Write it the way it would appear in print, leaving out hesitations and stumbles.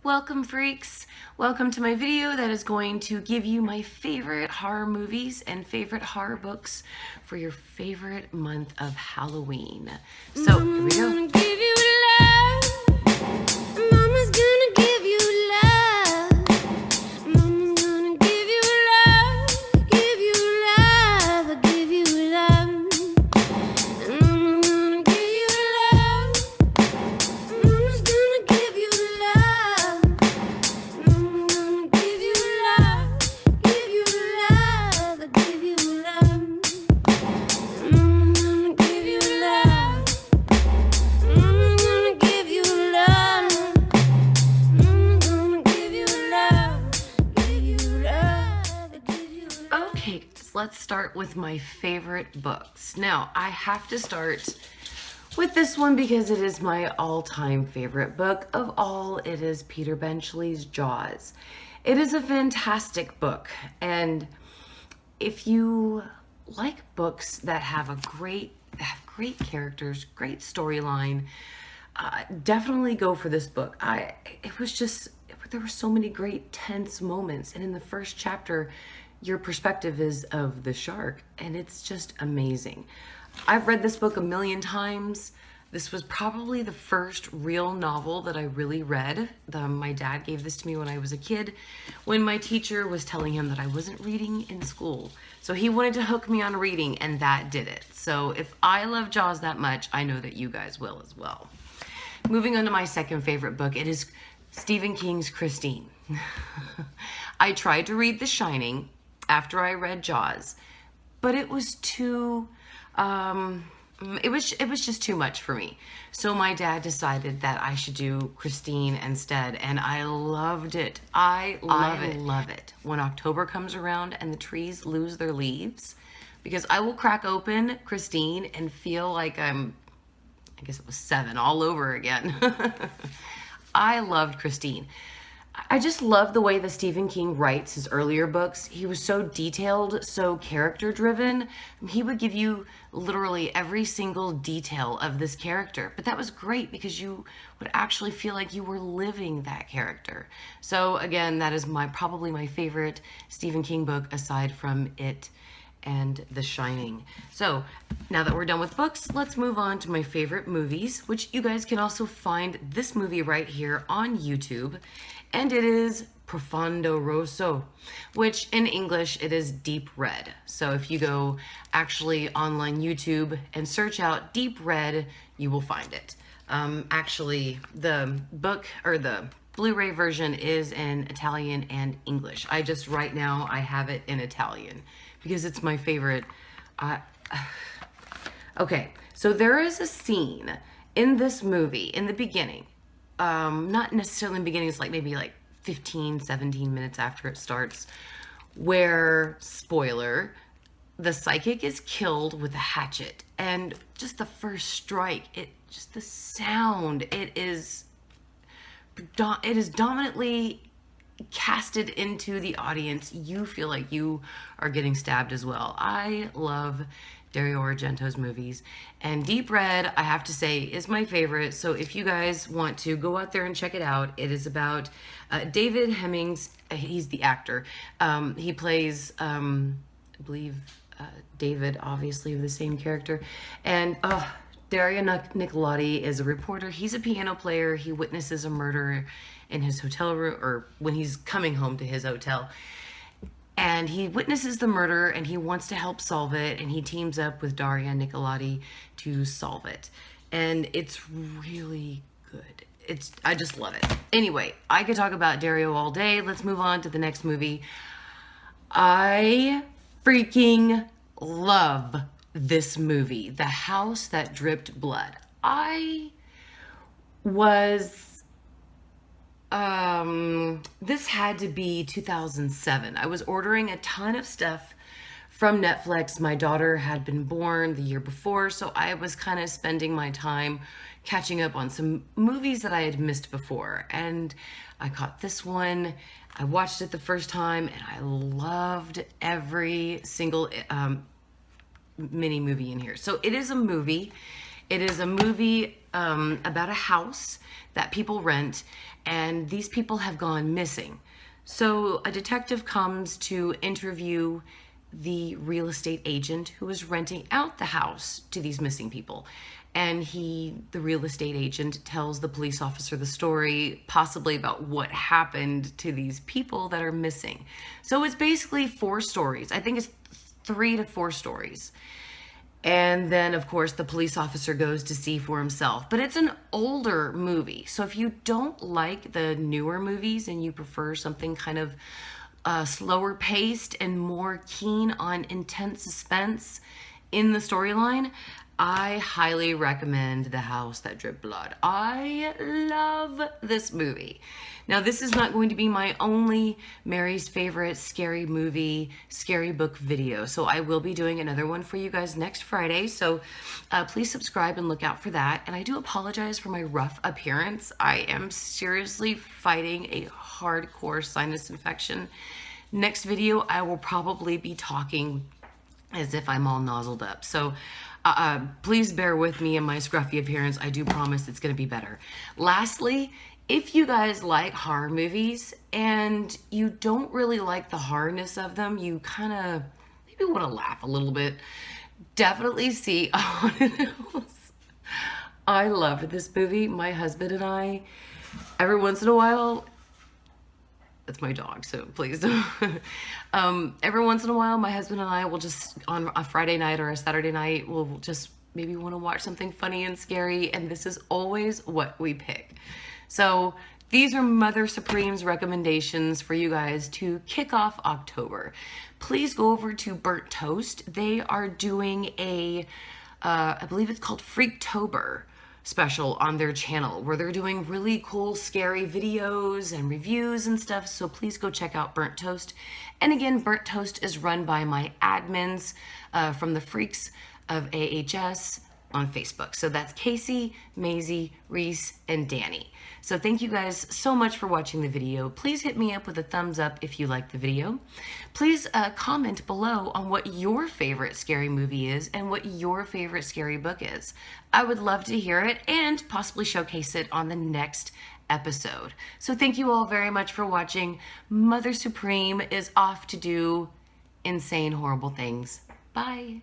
Welcome, freaks. Welcome to my video that is going to give you my favorite horror movies and favorite horror books for your favorite month of Halloween. So, here we go. Okay, let's start with my favorite books. Now, I have to start with this one because it is my all-time favorite book of all. It is Peter Benchley's Jaws. It is a fantastic book, and if you like books that have great characters, great storyline, definitely go for this book. There were so many great tense moments, and in the first chapter, your perspective is of the shark, and it's just amazing. I've read this book a million times. This was probably the first real novel that I really read. My dad gave this to me when I was a kid, when my teacher was telling him that I wasn't reading in school. So he wanted to hook me on reading, and that did it. So if I love Jaws that much, I know that you guys will as well. Moving on to my second favorite book, it is Stephen King's Christine. I tried to read The Shining after I read Jaws, but it was too, it was just too much for me. So my dad decided that I should do Christine instead, and I loved it. I love it when October comes around and the trees lose their leaves, because I will crack open Christine and feel like I guess it was 7 all over again. I loved Christine. I just love the way that Stephen King writes his earlier books. He was so detailed, so character driven. He would give you literally every single detail of this character. But that was great because you would actually feel like you were living that character. So again, that is probably my favorite Stephen King book aside from It and The Shining. So now that we're done with books, let's move on to my favorite movies, which you guys can also find this movie right here on YouTube. And it is Profondo Rosso, which in English it is Deep Red. So if you go actually online YouTube and search out Deep Red, you will find it. Actually, the book or the Blu-ray version is in Italian and English. Right now I have it in Italian because it's my favorite. Okay, so there is a scene in this movie in the beginning. Not necessarily in the beginning, it's like maybe like 15, 17 minutes after it starts, where, spoiler, the psychic is killed with a hatchet. And just the first strike, just the sound, it is dominantly casted into the audience. You feel like you are getting stabbed as well. I love Dario Argento's movies, and Deep Red, I have to say, is my favorite. So if you guys want to go out there and check it out, it is about David Hemmings. He's the actor. He plays, I believe, David, obviously, the same character. And Dario Nicolodi is a reporter. He's a piano player. He witnesses a murder in his hotel room, or when he's coming home to his hotel. And he witnesses the murder, and he wants to help solve it, and he teams up with Daria Nicolodi to solve it. And it's really good. I just love it. Anyway, I could talk about Dario all day. Let's move on to the next movie. I freaking love this movie, The House That Dripped Blood. This had to be 2007. I was ordering a ton of stuff from Netflix. My daughter had been born the year before, so I was kind of spending my time catching up on some movies that I had missed before. And I caught this one. I watched it the first time, and I loved every single mini movie in here. So it is a movie. It is a movie about a house that people rent, and these people have gone missing. So a detective comes to interview the real estate agent who is renting out the house to these missing people. And the real estate agent, tells the police officer the story, possibly about what happened to these people that are missing. So it's basically 4 stories. I think it's 3 to 4 stories. And then, of course, the police officer goes to see for himself. But it's an older movie. So if you don't like the newer movies and you prefer something kind of slower paced and more keen on intense suspense in the storyline, I highly recommend The House That Dripped Blood. I love this movie. Now, this is not going to be my only Mary's favorite scary movie, scary book video. So I will be doing another one for you guys next Friday. So please subscribe and look out for that. And I do apologize for my rough appearance. I am seriously fighting a hardcore sinus infection. Next video, I will probably be talking as if I'm all nozzled up. So please bear with me and my scruffy appearance. I do promise it's going to be better. Lastly, if you guys like horror movies and you don't really like the horrorness of them, you kind of maybe want to laugh a little bit, definitely see A Haunted House. I loved this movie. My husband and I, every once in a while, that's my dog, so please don't. Every once in a while, my husband and I will just, on a Friday night or a Saturday night, we'll just maybe want to watch something funny and scary, and this is always what we pick. So these are Mother Supreme's recommendations for you guys to kick off October. Please go over to Burnt Toast. They are doing a, I believe it's called Freaktober special on their channel, where they're doing really cool scary videos and reviews and stuff. So please go check out Burnt Toast. And again, Burnt Toast is run by my admins from the Freaks of AHS on Facebook. So that's Casey, Maisie, Reese, and Danny. So thank you guys so much for watching the video. Please hit me up with a thumbs up if you like the video. Please comment below on what your favorite scary movie is and what your favorite scary book is. I would love to hear it and possibly showcase it on the next episode. So thank you all very much for watching. Mother Supreme is off to do insane, horrible things. Bye.